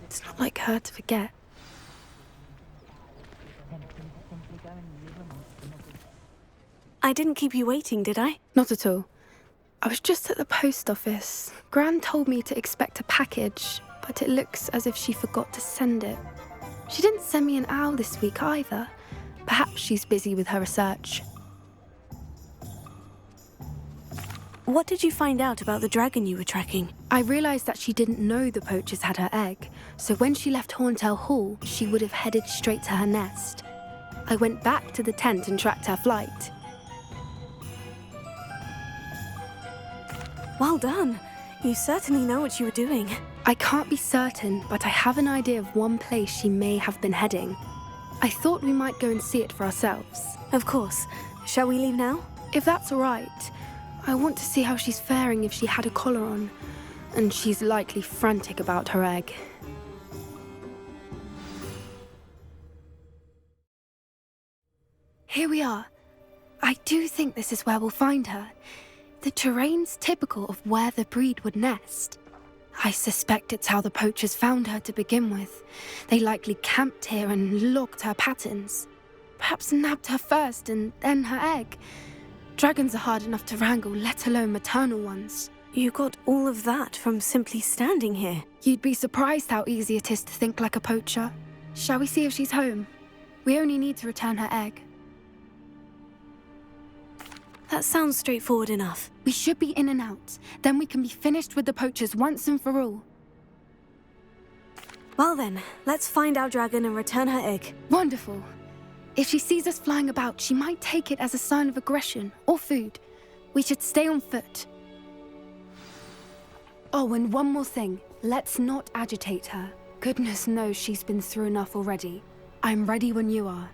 It's not like her to forget. I didn't keep you waiting, did I? Not at all. I was just at the post office. Gran told me to expect a package, but it looks as if she forgot to send it. She didn't send me an owl this week either. Perhaps she's busy with her research. What did you find out about the dragon you were tracking? I realised that she didn't know the poachers had her egg, so when she left Horntail Hall, she would have headed straight to her nest. I went back to the tent and tracked her flight. Well done. You certainly know what you were doing. I can't be certain, but I have an idea of one place she may have been heading. I thought we might go and see it for ourselves. Of course. Shall we leave now? If that's all right. I want to see how she's faring if she had a collar on. And she's likely frantic about her egg. Here we are. I do think this is where we'll find her. The terrain's typical of where the breed would nest. I suspect it's how the poachers found her to begin with. They likely camped here and logged her patterns. Perhaps nabbed her first and then her egg. Dragons are hard enough to wrangle, let alone maternal ones. You got all of that from simply standing here. You'd be surprised how easy it is to think like a poacher. Shall we see if she's home? We only need to return her egg. That sounds straightforward enough. We should be in and out. Then we can be finished with the poachers once and for all. Well then, let's find our dragon and return her egg. Wonderful. If she sees us flying about, she might take it as a sign of aggression or food. We should stay on foot. Oh, and one more thing. Let's not agitate her. Goodness knows she's been through enough already. I'm ready when you are.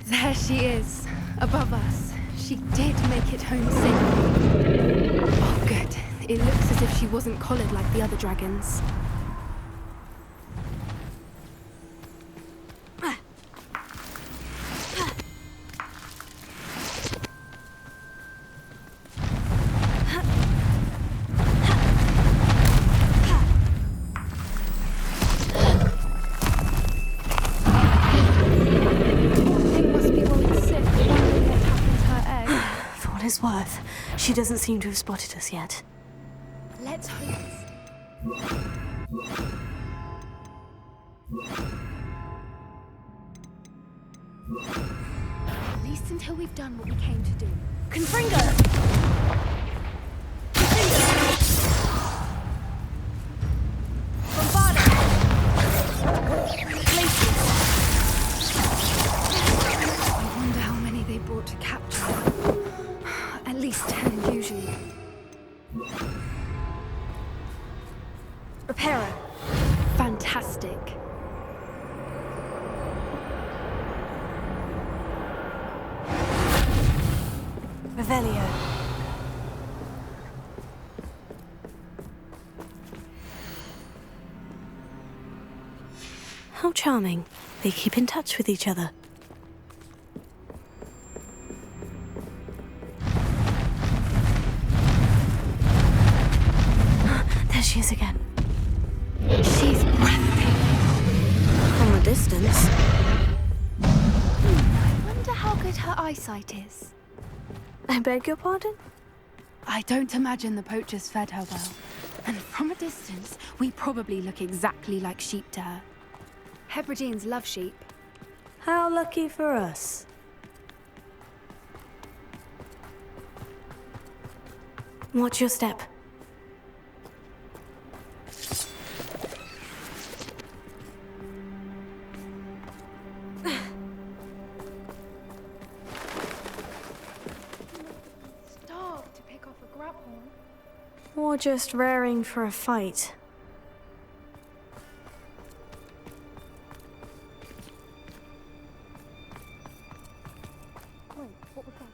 There she is, above us. She did make it home safely. Oh, good. It looks as if she wasn't collared like the other dragons. Worth. She doesn't seem to have spotted us yet. Let's hope. At least until we've done what we came to do. Confringo! I wonder how many they brought to capture her. At least 10 usually. Reparo. Fantastic. Revelio. How charming. They keep in touch with each other. There she is again. She's breathtaking. From a distance. I wonder how good her eyesight is. I beg your pardon? I don't imagine the poachers fed her well. And from a distance, we probably look exactly like sheep to her. Hebrideans love sheep. How lucky for us. Watch your step. Starved to pick off a grabhorn. Or just raring for a fight. Wait, what was that?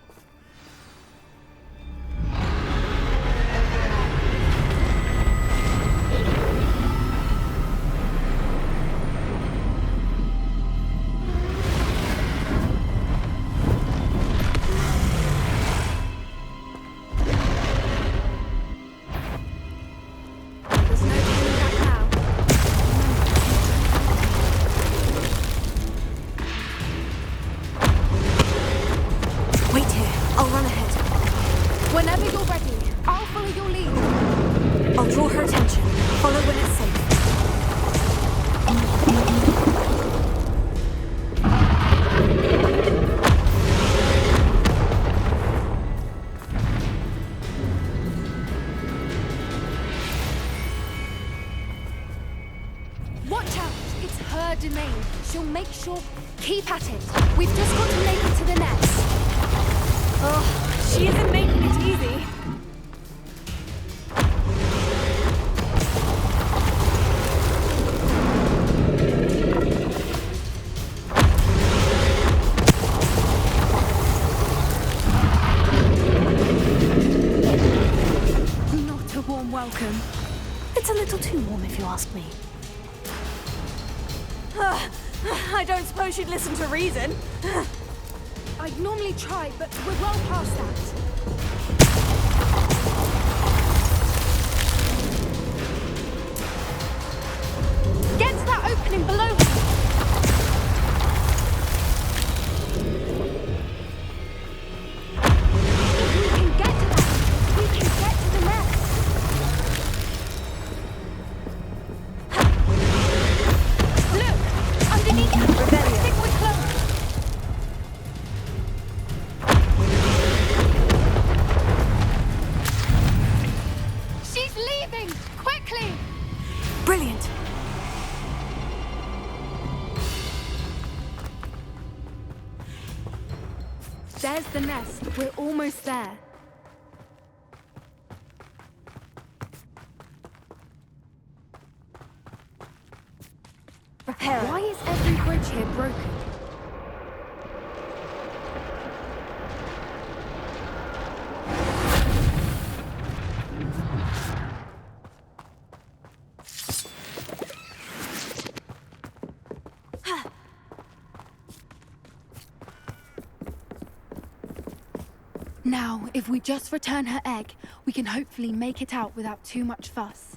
sure. Keep at it. We've just got to make it to the nest. Oh, she isn't making it easy. Not a warm welcome. It's a little too warm if you ask me. I don't suppose she'd listen to reason. I'd normally try, but we're well past that. Get to that opening below her. If we can get to that, we can get to the nest. Look! Underneath it! I think we're close. She's leaving! Quickly! Brilliant. There's the nest. We're almost there. Repair it. Why is every bridge here broken? Now, if we just return her egg, we can hopefully make it out without too much fuss.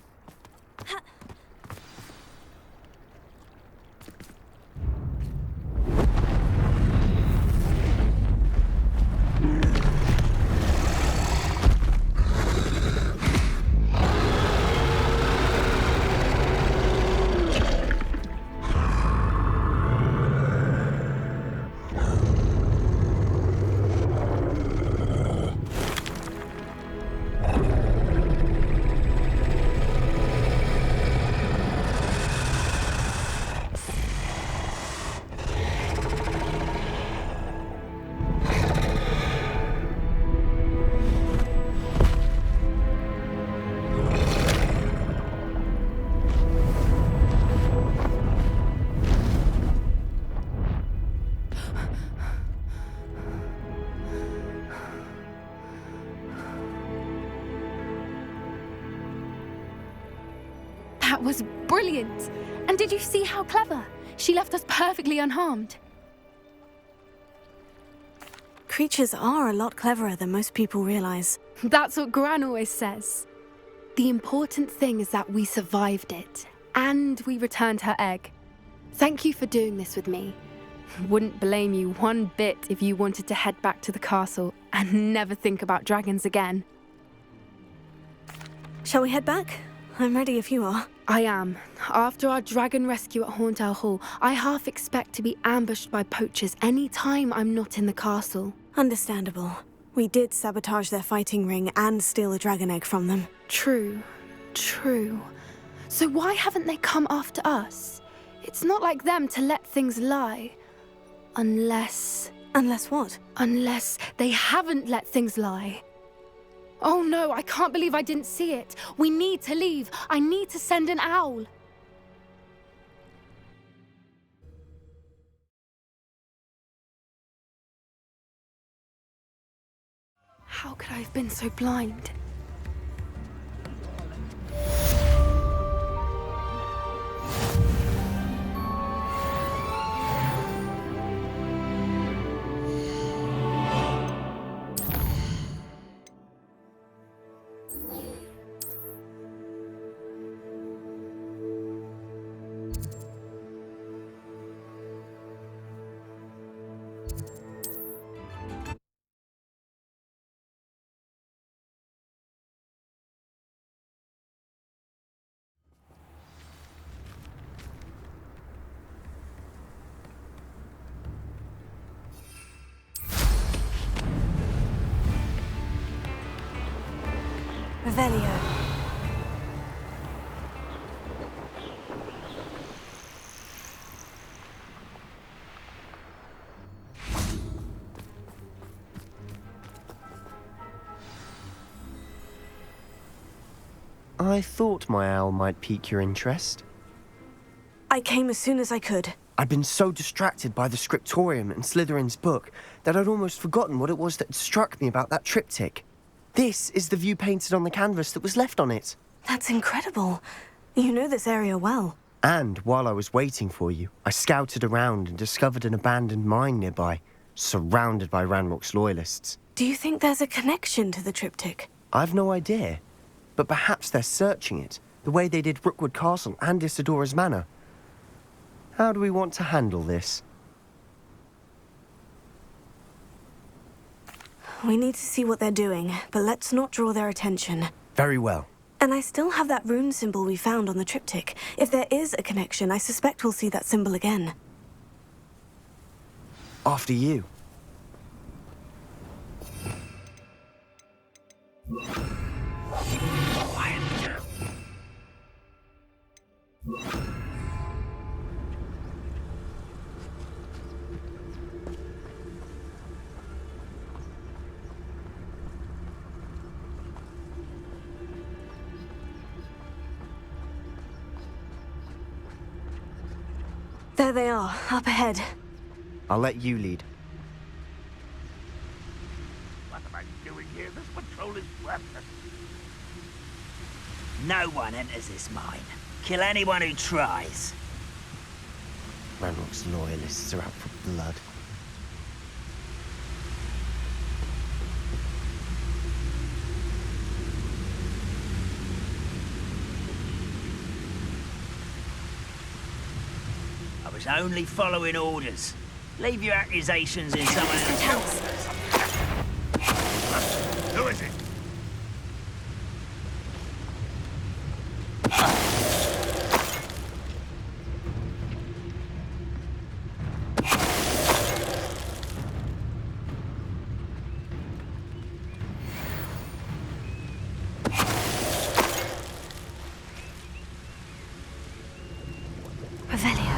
That was brilliant! And did you see how clever? She left us perfectly unharmed. Creatures are a lot cleverer than most people realize. That's what Gran always says. The important thing is that we survived it, and we returned her egg. Thank you for doing this with me. Wouldn't blame you one bit if you wanted to head back to the castle and never think about dragons again. Shall we head back? I'm ready if you are. I am. After our dragon rescue at Hauntel Hall, I half expect to be ambushed by poachers any time I'm not in the castle. Understandable. We did sabotage their fighting ring and steal a dragon egg from them. True. So why haven't they come after us? It's not like them to let things lie. Unless what? Unless they haven't let things lie. Oh no, I can't believe I didn't see it. We need to leave. I need to send an owl. How could I have been so blind? Revelio. I thought my owl might pique your interest. I came as soon as I could. I'd been so distracted by the scriptorium and Slytherin's book that I'd almost forgotten what it was that had struck me about that triptych. This is the view painted on the canvas that was left on it. That's incredible. You know this area well. And while I was waiting for you, I scouted around and discovered an abandoned mine nearby, surrounded by Ranrock's loyalists. Do you think there's a connection to the triptych? I've no idea, but perhaps they're searching it, the way they did Rookwood Castle and Isidora's Manor. How do we want to handle this? We need to see what they're doing, but let's not draw their attention. Very well. And I still have that rune symbol we found on the triptych. If there is a connection, I suspect we'll see that symbol again. After you. Quiet now. There they are, up ahead. I'll let you lead. What am I doing here? This patrol is worthless. No one enters this mine. Kill anyone who tries. Ranrock's loyalists are out for blood. I was only following orders. Leave your accusations in someone else's hands. Who is it? Revelio.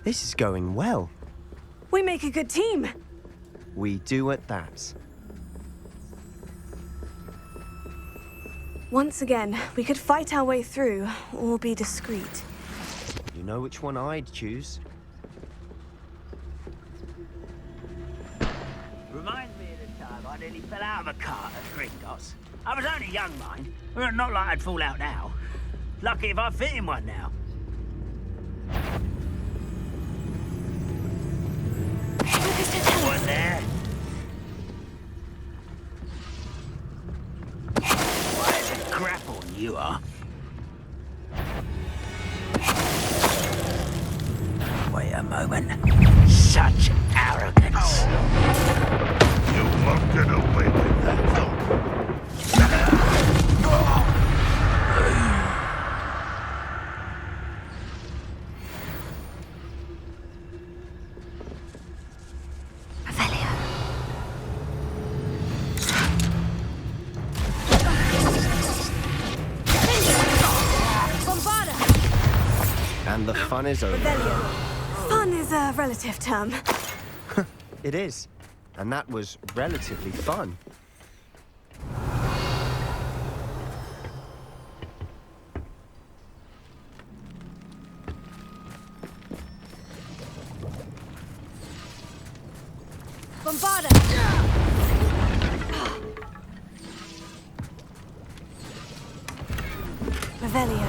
This is going well. We make a good team. We do at that. Once again, we could fight our way through, or be discreet. You know which one I'd choose. Reminds me of the time I nearly fell out of a cart at Gringotts. I was only young, mind. Well, not like I'd fall out now. Lucky if I fit in one now. One there. Why is it crap on you are? Wait a moment. Such arrogance. You won't get away with that. And the fun is over. Fun is a relative term. It is. And that was relatively fun. Bombarda! Revelio.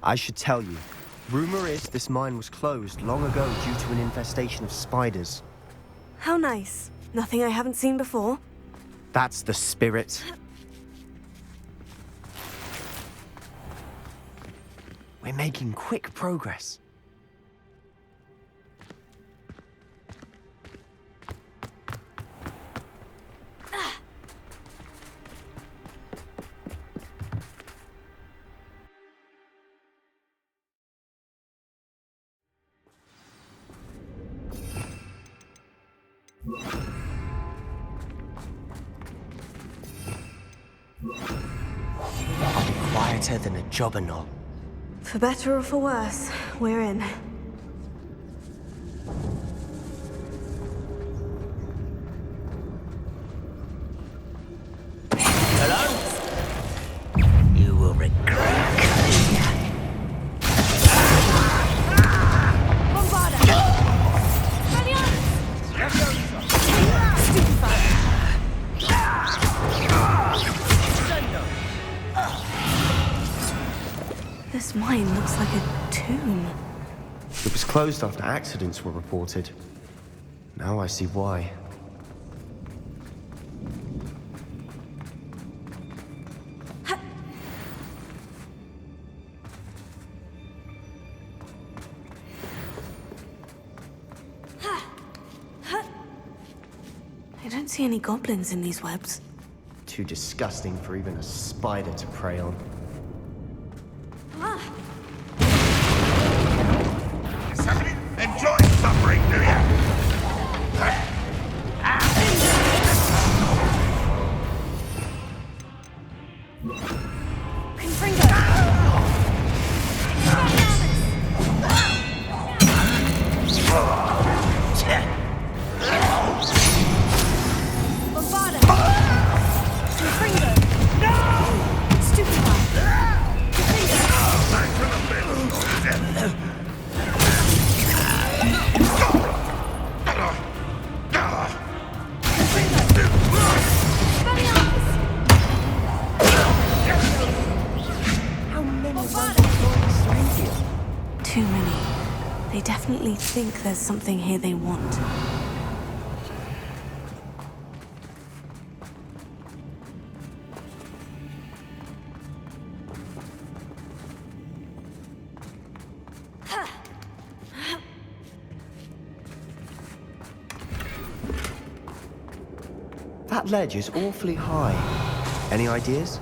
I should tell you. Rumor is this mine was closed long ago due to an infestation of spiders. How nice. Nothing I haven't seen before. That's the spirit. We're making quick progress. I'll be quieter than a jobberknoll. For better or for worse, we're in. Hello? You will regret coming here. Bombarda! This mine looks like a tomb. It was closed after accidents were reported. Now I see why. I don't see any goblins in these webs. Too disgusting for even a spider to prey on. Enjoy suffering, do ya? Too many. They definitely think there's something here they want. That ledge is awfully high. Any ideas?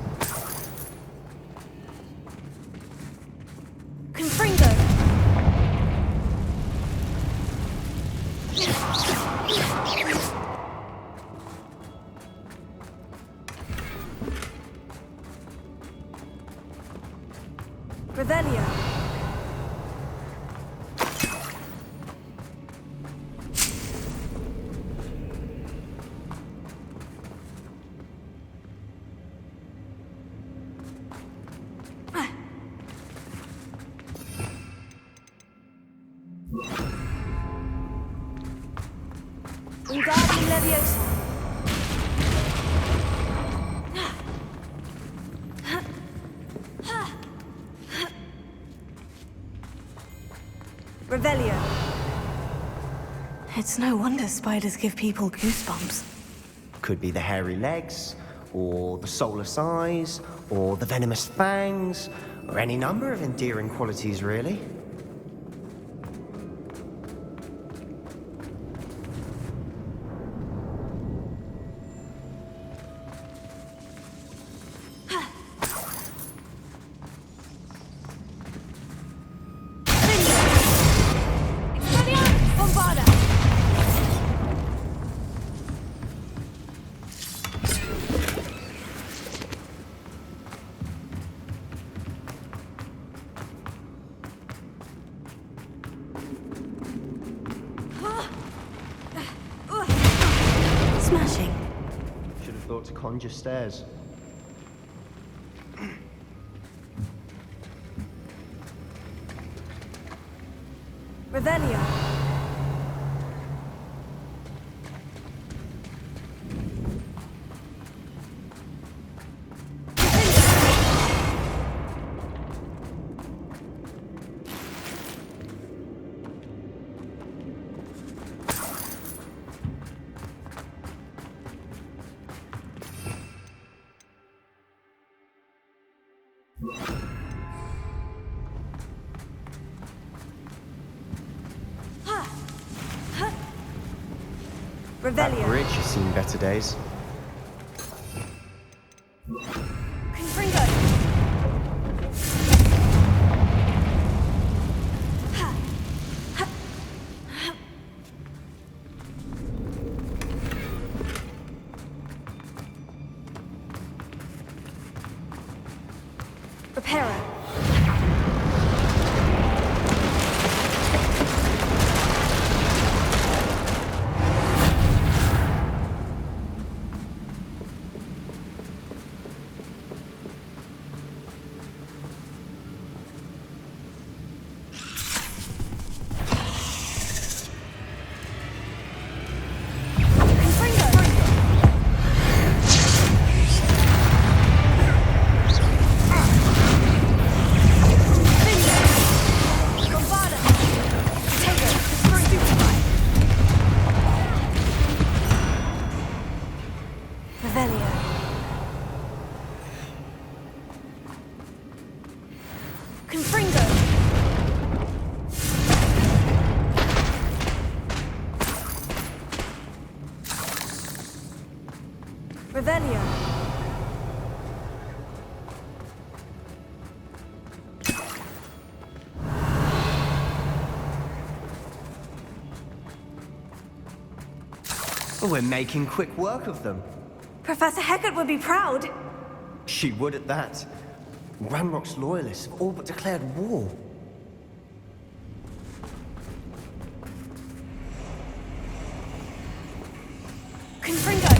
Confringo! Revelio! Wingardium Leviosa! Revelio! It's no wonder spiders give people goosebumps. Could be the hairy legs, or the soulless eyes, or the venomous fangs, or any number of endearing qualities, really. Smashing. Should have thought to conjure stairs. Revelio! That Revelio. bridge has seen better days. Confringo. Reparo. Revelio. We're making quick work of them. Professor Hecat would be proud. She would at that. Ranrock's loyalists have all but declared war. Confringo.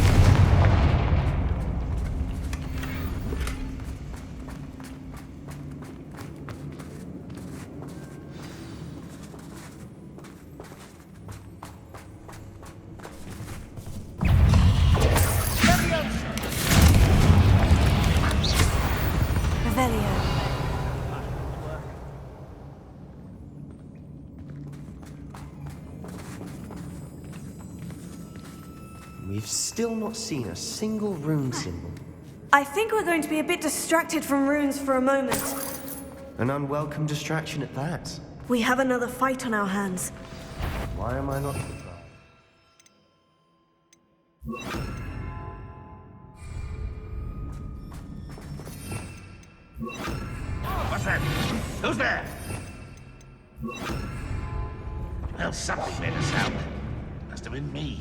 We've still not seen a single rune symbol. I think we're going to be a bit distracted from runes for a moment. An unwelcome distraction at that. We have another fight on our hands. Why am I not... What's that? Who's there? Well, something made a sound. Must have been me.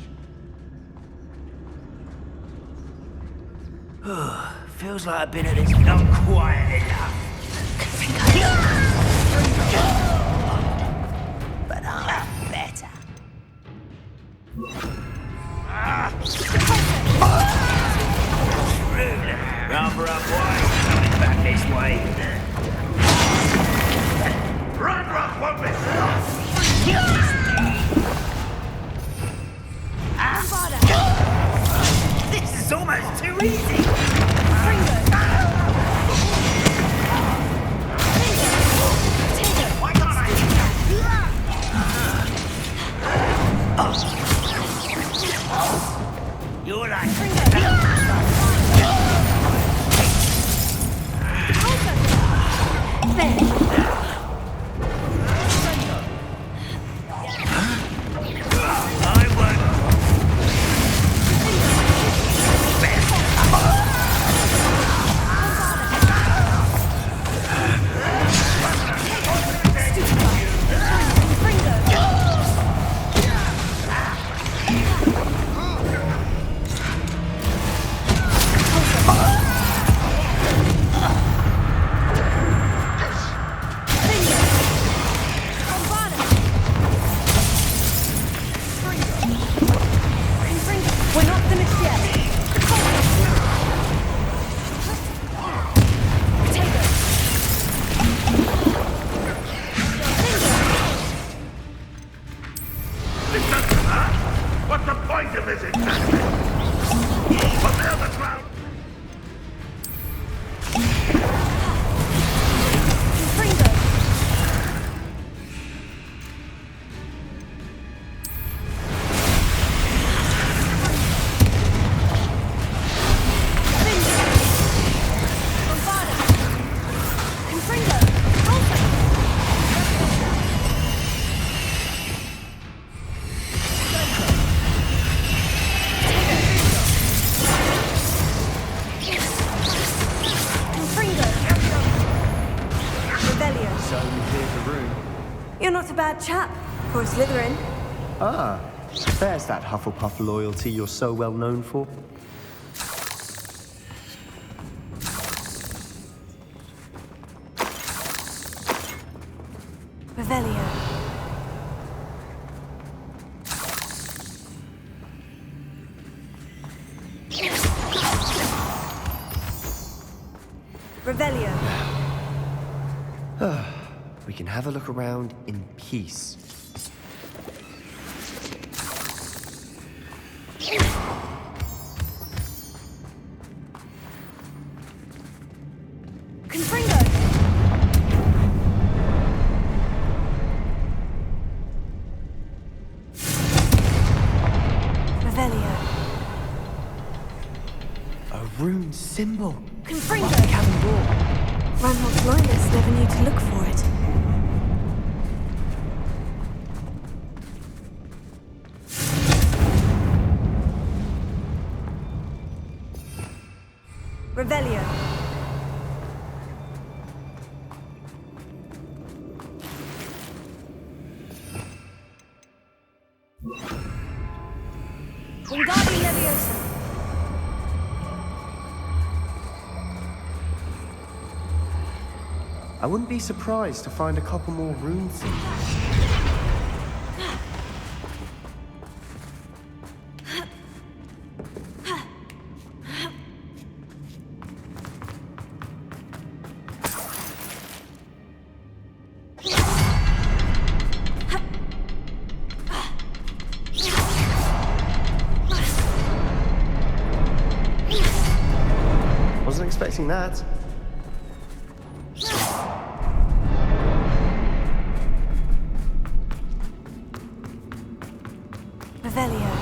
Feels like I've been at this not quiet enough. But I'm better. Rather unwise coming back this way. Ranrock won't be This is almost too easy. Why can't I? You're like... What's the point of this exactly? What the hell is wrong? For a Slytherin. Ah, there's that Hufflepuff loyalty you're so well known for. Revelio. Revelio. We can have a look around in peace. Confringo. Revelio. A rune symbol. Confringo. Like a cabin door. Ranrock's loyalists never knew to look for it. Revelio. Wingardium Leviosa. I wouldn't be surprised to find a couple more rune symbols. Wasn't expecting that. Revelio.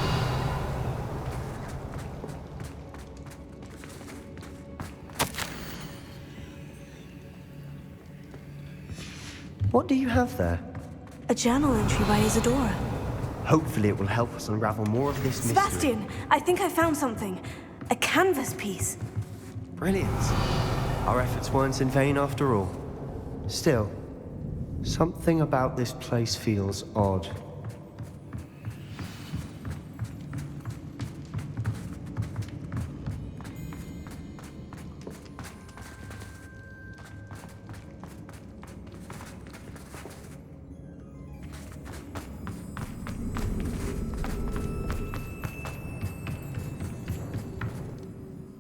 What do you have there? A journal entry by Isadora. Hopefully it will help us unravel more of this mystery. Sebastian, I think I found something. A canvas piece. Brilliant. Our efforts weren't in vain after all. Still, something about this place feels odd.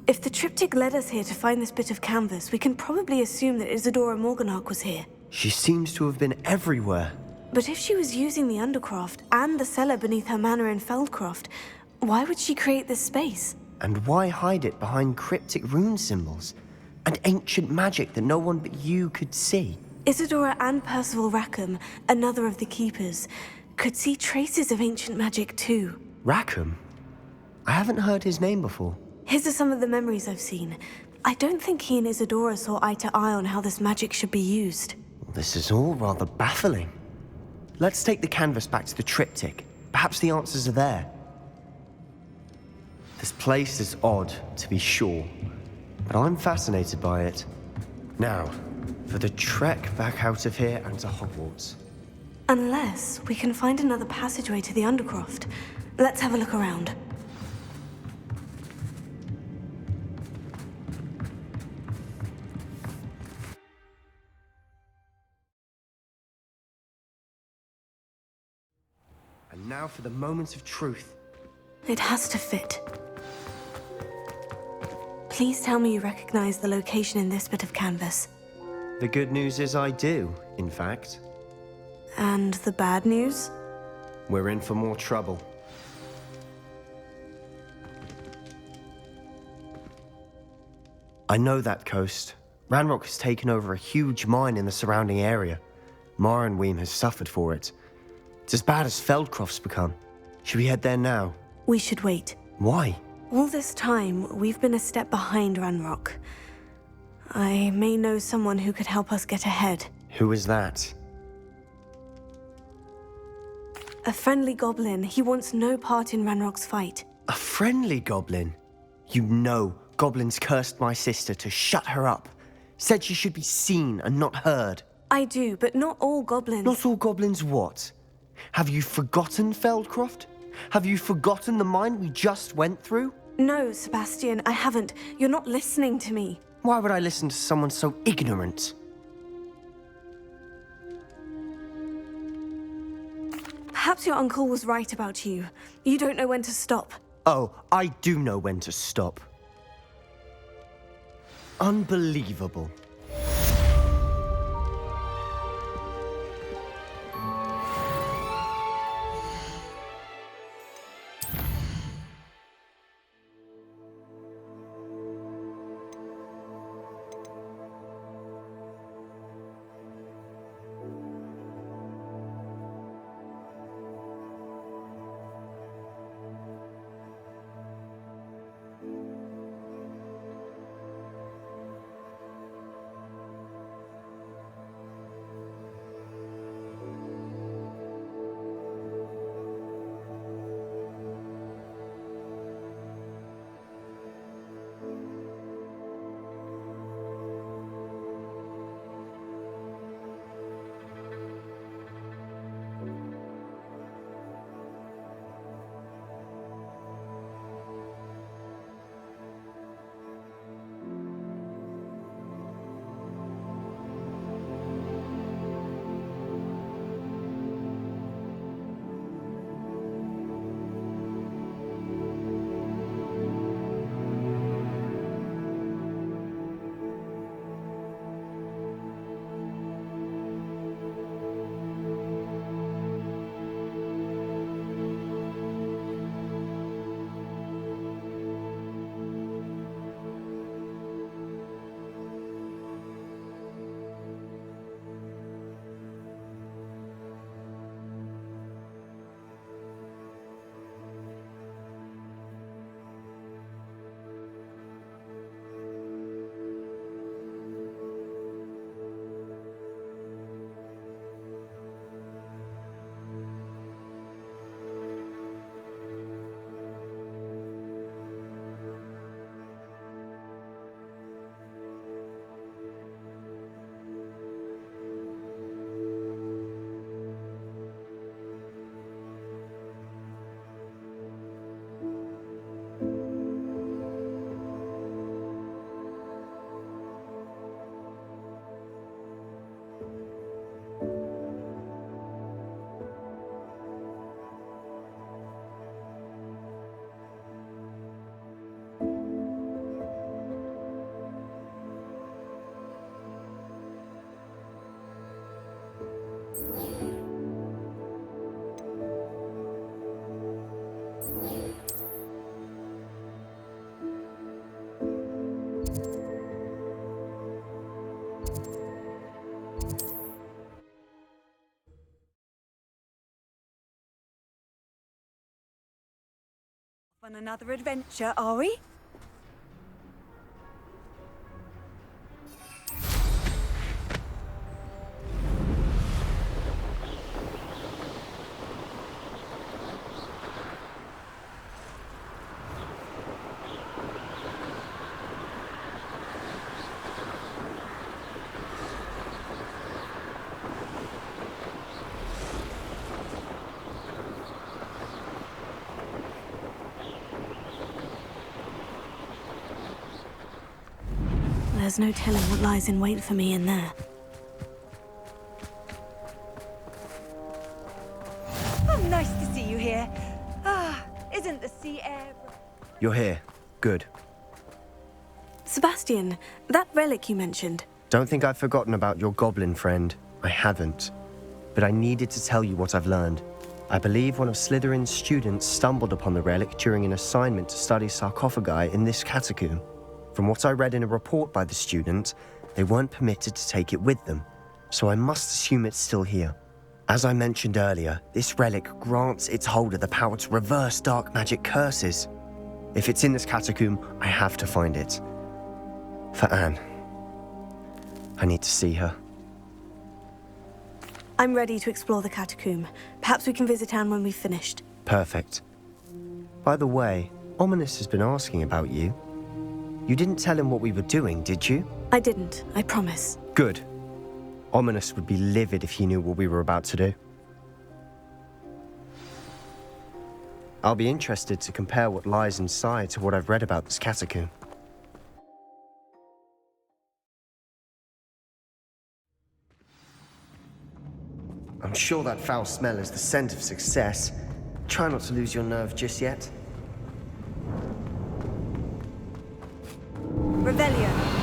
If the triptych led us here to find this bit of canvas, we can probably assume that Isadora Morganach was here. She seems to have been everywhere. But if she was using the Undercroft and the cellar beneath her manor in Feldcroft, why would she create this space? And why hide it behind cryptic rune symbols? And ancient magic that no one but you could see? Isadora and Percival Rackham, another of the Keepers, could see traces of ancient magic too. Rackham? I haven't heard his name before. His are some of the memories I've seen. I don't think he and Isadora saw eye to eye on how this magic should be used. This is all rather baffling. Let's take the canvas back to the triptych. Perhaps the answers are there. This place is odd, to be sure, but I'm fascinated by it. Now, for the trek back out of here and to Hogwarts. Unless we can find another passageway to the Undercroft. Let's have a look around. And now for the moment of truth. It has to fit. Please tell me you recognize the location in this bit of canvas. The good news is I do, in fact. And the bad news? We're in for more trouble. I know that coast. Ranrock has taken over a huge mine in the surrounding area. Mornweem has suffered for it. It's as bad as Feldcroft's become. Should we head there now? We should wait. Why? All this time, we've been a step behind Ranrock. I may know someone who could help us get ahead. Who is that? A friendly goblin. He wants no part in Ranrock's fight. A friendly goblin? You know, goblins cursed my sister to shut her up. Said she should be seen and not heard. I do, but not all goblins. Not all goblins what? Have you forgotten Feldcroft? Have you forgotten the mine we just went through? No, Sebastian, I haven't. You're not listening to me. Why would I listen to someone so ignorant? Perhaps your uncle was right about you. You don't know when to stop. Oh, I do know when to stop. Unbelievable. On another adventure, are we? There's no telling what lies in wait for me in there. Oh, nice to see you here. Ah, isn't the sea air... You're here. Good. Sebastian, that relic you mentioned. Don't think I've forgotten about your goblin friend. I haven't. But I needed to tell you what I've learned. I believe one of Slytherin's students stumbled upon the relic during an assignment to study sarcophagi in this catacomb. From what I read in a report by the student, they weren't permitted to take it with them, so I must assume it's still here. As I mentioned earlier, this relic grants its holder the power to reverse dark magic curses. If it's in this catacomb, I have to find it. For Anne. I need to see her. I'm ready to explore the catacomb. Perhaps we can visit Anne when we've finished. Perfect. By the way, Ominous has been asking about you. You didn't tell him what we were doing, did you? I didn't, I promise. Good. Ominous would be livid if he knew what we were about to do. I'll be interested to compare what lies inside to what I've read about this catacomb. I'm sure that foul smell is the scent of success. Try not to lose your nerve just yet. Revelio.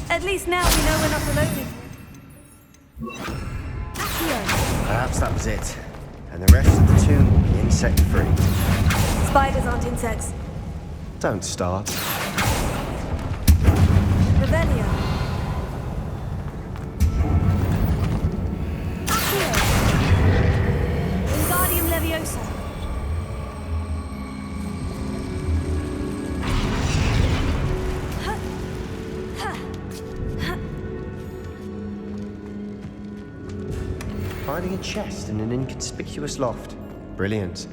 At least now we know we're not alone. Perhaps that was it. And the rest of the tomb will be insect-free. Spiders aren't insects. Don't start. Revelio. Accio. Wingardium Leviosa. Finding a chest in an inconspicuous loft. Brilliant.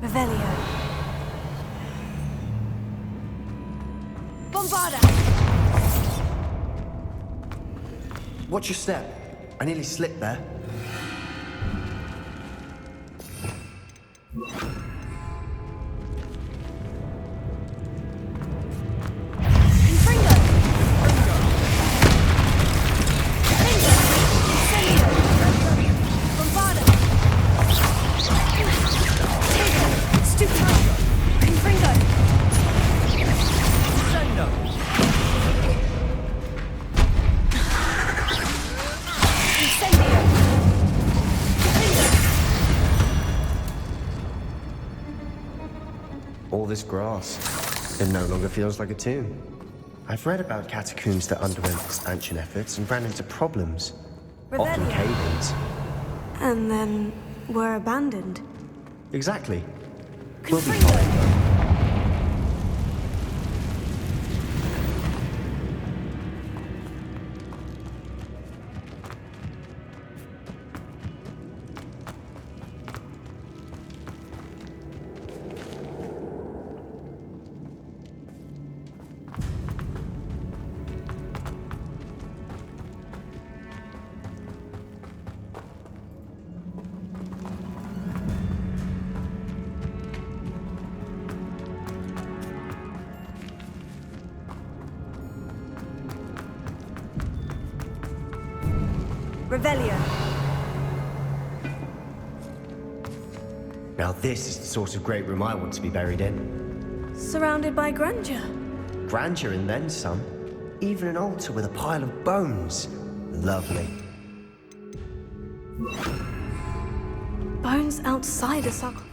Revelio. Bombarda. Watch your step. I nearly slipped there. All this grass, it no longer feels like a tomb. I've read about catacombs that underwent expansion efforts and ran into problems, often Revelio. cave-ins. And then were abandoned. Exactly. We'll be Confringo. fine. Revelio. Now this is the sort of great room I want to be buried in. Surrounded by grandeur. Grandeur and then some. Even an altar with a pile of bones. Lovely. Bones outside a sarcophagus.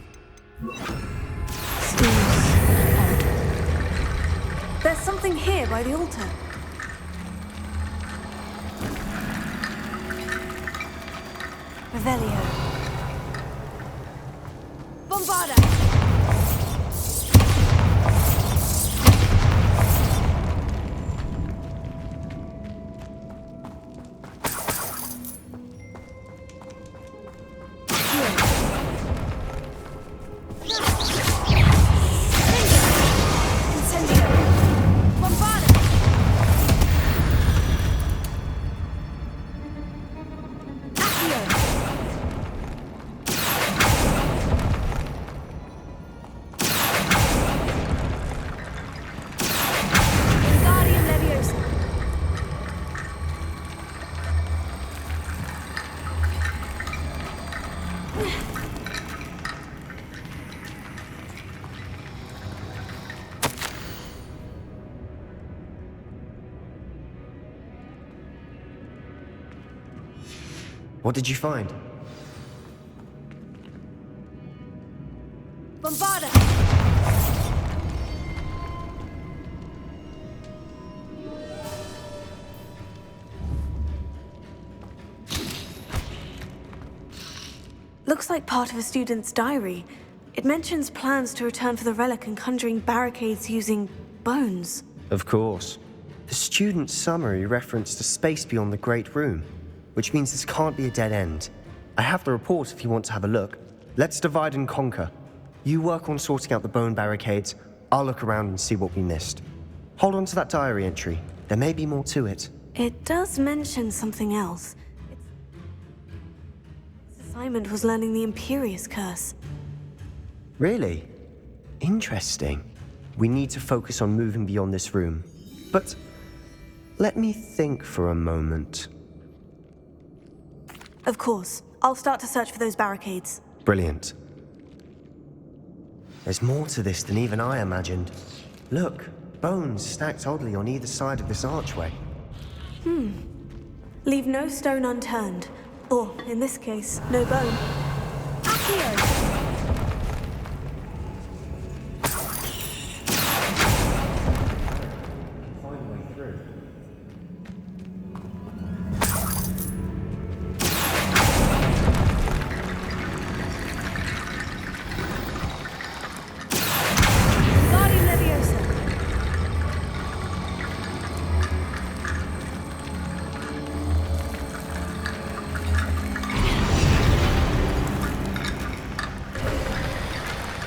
Seems odd. There's something here by the altar. Revelio. Bombarda. What did you find? Bombarda! Looks like part of a student's diary. It mentions plans to return for the relic and conjuring barricades using bones. Of course. The student's summary referenced a space beyond the Great Room, which means this can't be a dead end. I have the report if you want to have a look. Let's divide and conquer. You work on sorting out the bone barricades, I'll look around and see what we missed. Hold on to that diary entry. There may be more to it. It does mention something else. Its assignment was learning the Imperious Curse. Really? Interesting. We need to focus on moving beyond this room. But let me think for a moment. Of course. I'll start to search for those barricades. Brilliant. There's more to this than even I imagined. Look, bones stacked oddly on either side of this archway. Leave no stone unturned. Or, in this case, no bone. Accio!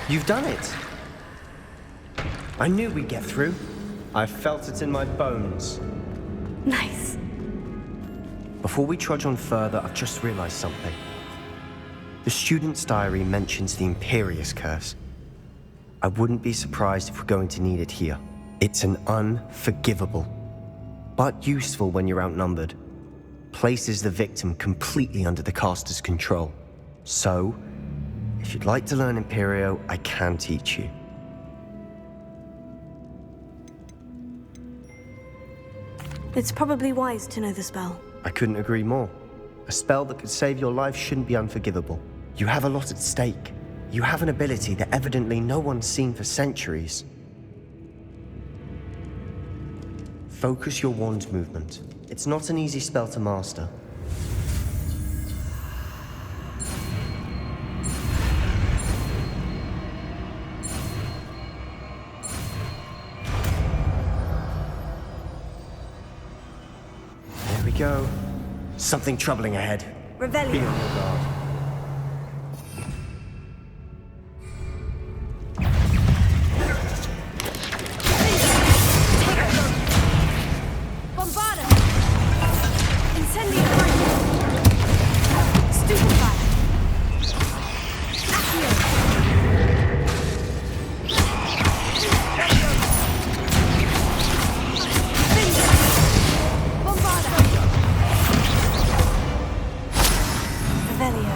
You've done it! I knew we'd get through. I felt it in my bones. Nice. Before we trudge on further, I've just realized something. The student's diary mentions the Imperious Curse. I wouldn't be surprised if we're going to need it here. It's an unforgivable, but useful when you're outnumbered. Places the victim completely under the caster's control. So, if you'd like to learn Imperio, I can teach you. It's probably wise to know the spell. I couldn't agree more. A spell that could save your life shouldn't be unforgivable. You have a lot at stake. You have an ability that evidently no one's seen for centuries. Focus your wand movement. It's not an easy spell to master. There we go. Something troubling ahead. Be Revelio. on your guard. Bombarda! Incendio! Stupefy! Accio! Finger! Bombarda! Revelio.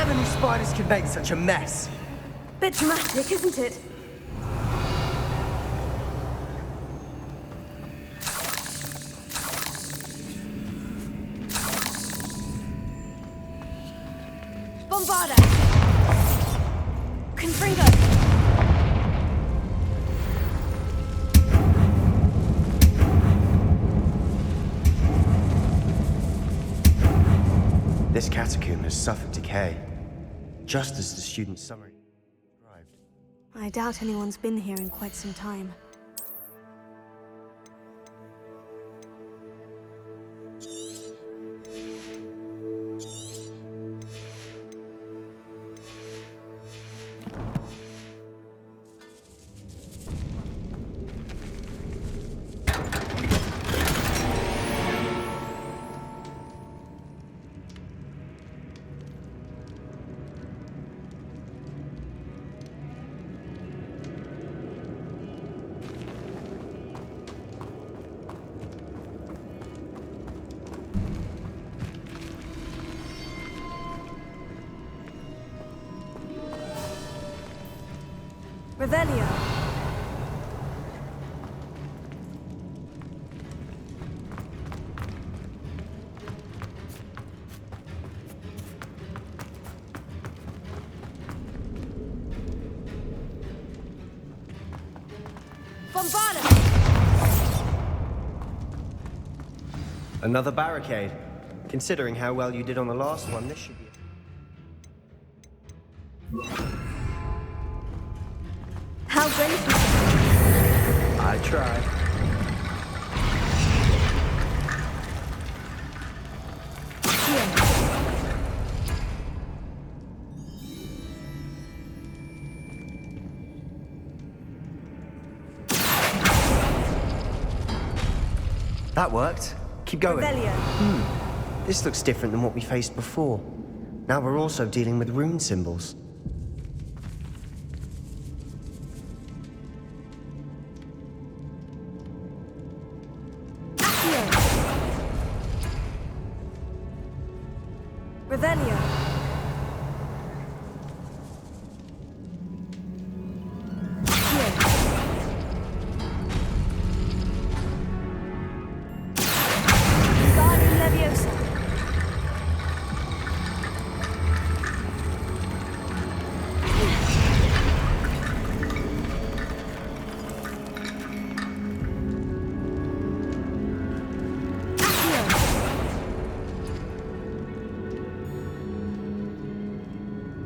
Never knew spiders could make such a mess. Bit dramatic, isn't it? Bombarda! Confringo! This catacomb has suffered decay, just as the student's summary described. I doubt anyone's been here in quite some time. Revelio. Bombarda! Another barricade. Considering how well you did on the last one, this should be... How brave you I tried. That worked. Keep going. Revelio. This looks different than what we faced before. Now we're also dealing with rune symbols. Revelio. Guardian Leviosa.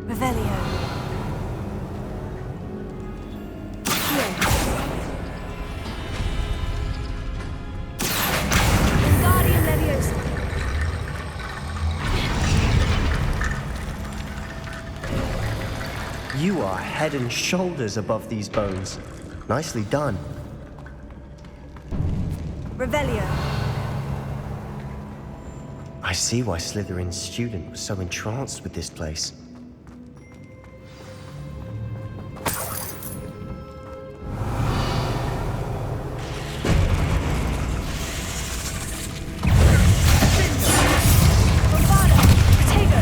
Revelio. Guardian Leviosa. You are head and shoulders above these bones. Nicely done. Revelio. I see why Slytherin's student was so entranced with this place. Bombarda. Protego.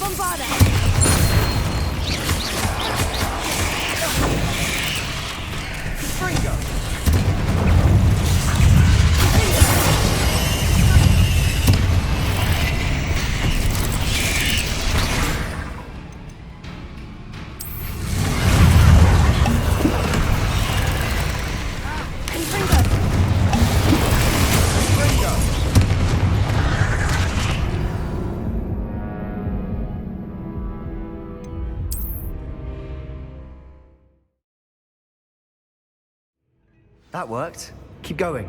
Bombarda. That worked. Keep going.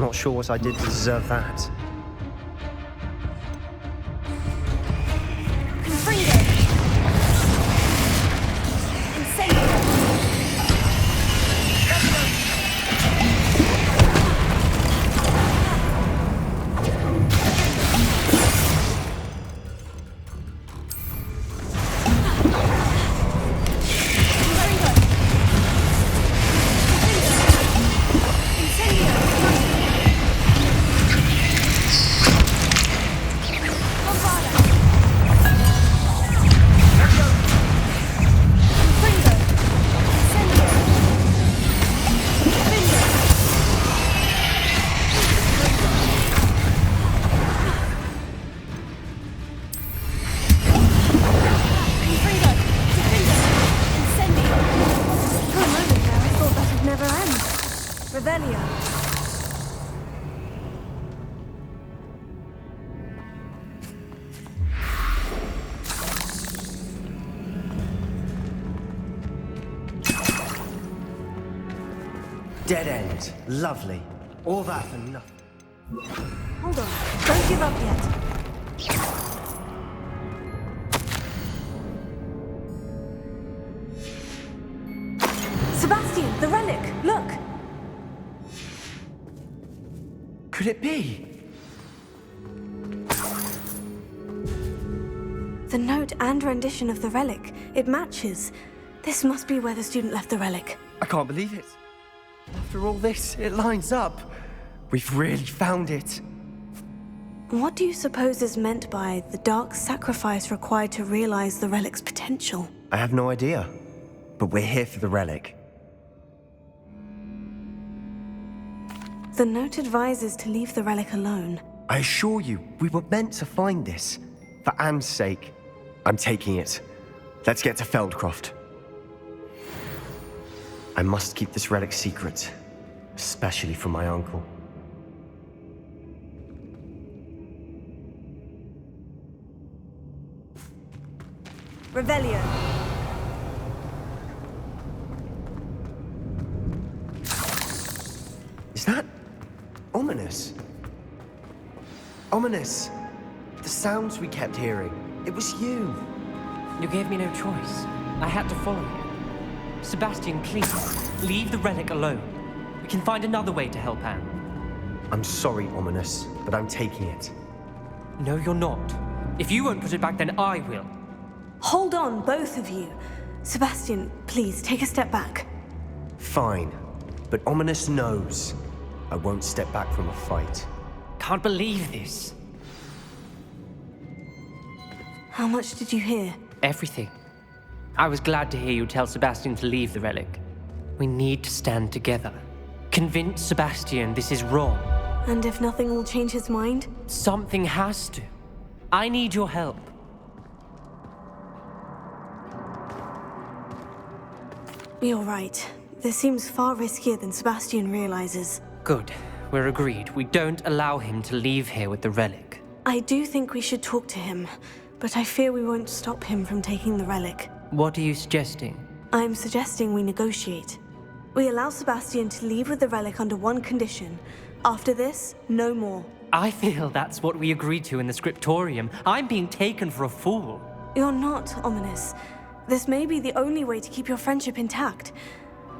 Not sure what I did to deserve that. Confringo! Incendio! Dead end. Lovely. All that for nothing. Hold on. Don't give up yet. Sebastian, the relic! Look! Could it be? The note and rendition of the relic. It matches. This must be where the student left the relic. I can't believe it. After all this, it lines up. We've really found it. What do you suppose is meant by the dark sacrifice required to realize the relic's potential? I have no idea. But we're here for the relic. The note advises to leave the relic alone. I assure you, we were meant to find this. For Anne's sake. I'm taking it. Let's get to Feldcroft. I must keep this relic secret. Especially from my uncle. Revelio. Is that ominous? Ominous. The sounds we kept hearing. It was you. You gave me no choice. I had to follow you. Sebastian, please, leave the relic alone. We can find another way to help Anne. I'm sorry, Ominous, but I'm taking it. No, you're not. If you won't put it back, then I will. Hold on, both of you. Sebastian, please, take a step back. Fine. But Ominous knows I won't step back from a fight. Can't believe this. How much did you hear? Everything. I was glad to hear you tell Sebastian to leave the relic. We need to stand together. Convince Sebastian this is wrong. And if nothing will change his mind? Something has to. I need your help. You're right. This seems far riskier than Sebastian realizes. Good. We're agreed. We don't allow him to leave here with the relic. I do think we should talk to him, but I fear we won't stop him from taking the relic. What are you suggesting? I'm suggesting we negotiate. We allow Sebastian to leave with the relic under one condition. After this, no more. I feel that's what we agreed to in the scriptorium. I'm being taken for a fool. You're not, Ominous. This may be the only way to keep your friendship intact.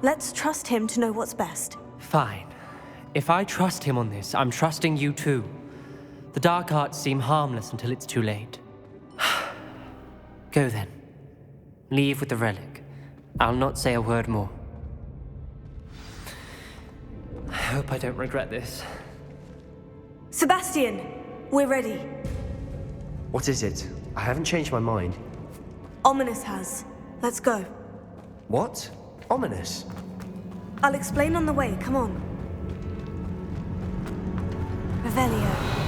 Let's trust him to know what's best. Fine. If I trust him on this, I'm trusting you too. The dark arts seem harmless until it's too late. Go then. Leave with the relic. I'll not say a word more. I hope I don't regret this. Sebastian, we're ready. What is it? I haven't changed my mind. Ominous has. Let's go. What? Ominous? I'll explain on the way. Come on. Revelio.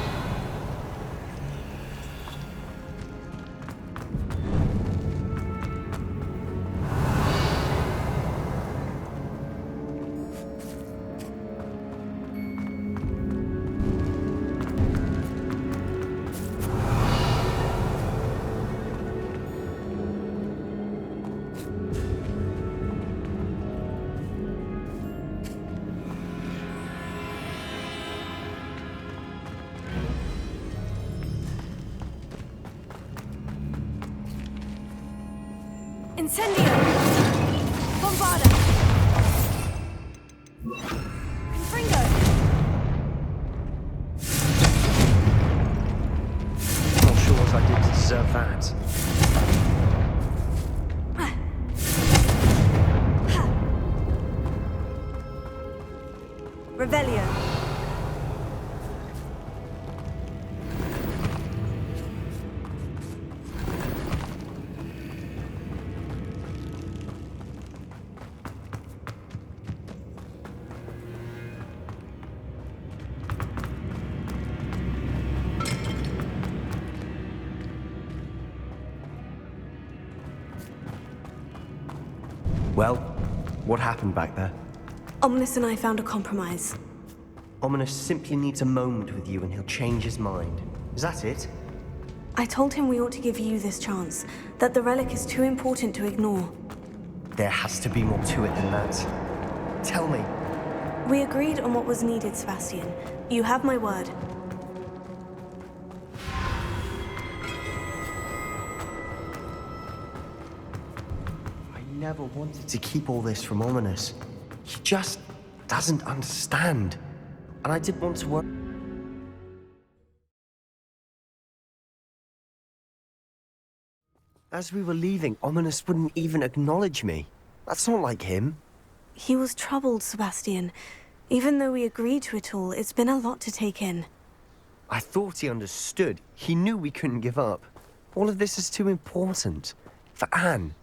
Incendio! Bombarda! Confringo! Not sure what I did to deserve that. Revelio. Well, what happened back there? Ominous and I found a compromise. Ominous simply needs a moment with you and he'll change his mind. Is that it? I told him we ought to give you this chance, that the relic is too important to ignore. There has to be more to it than that. Tell me. We agreed on what was needed, Sebastian. You have my word. I never wanted to keep all this from Ominous. He just doesn't understand. And I did want to work. As we were leaving, Ominous wouldn't even acknowledge me. That's not like him. He was troubled, Sebastian. Even though we agreed to it all, it's been a lot to take in. I thought he understood. He knew we couldn't give up. All of this is too important. For Anne.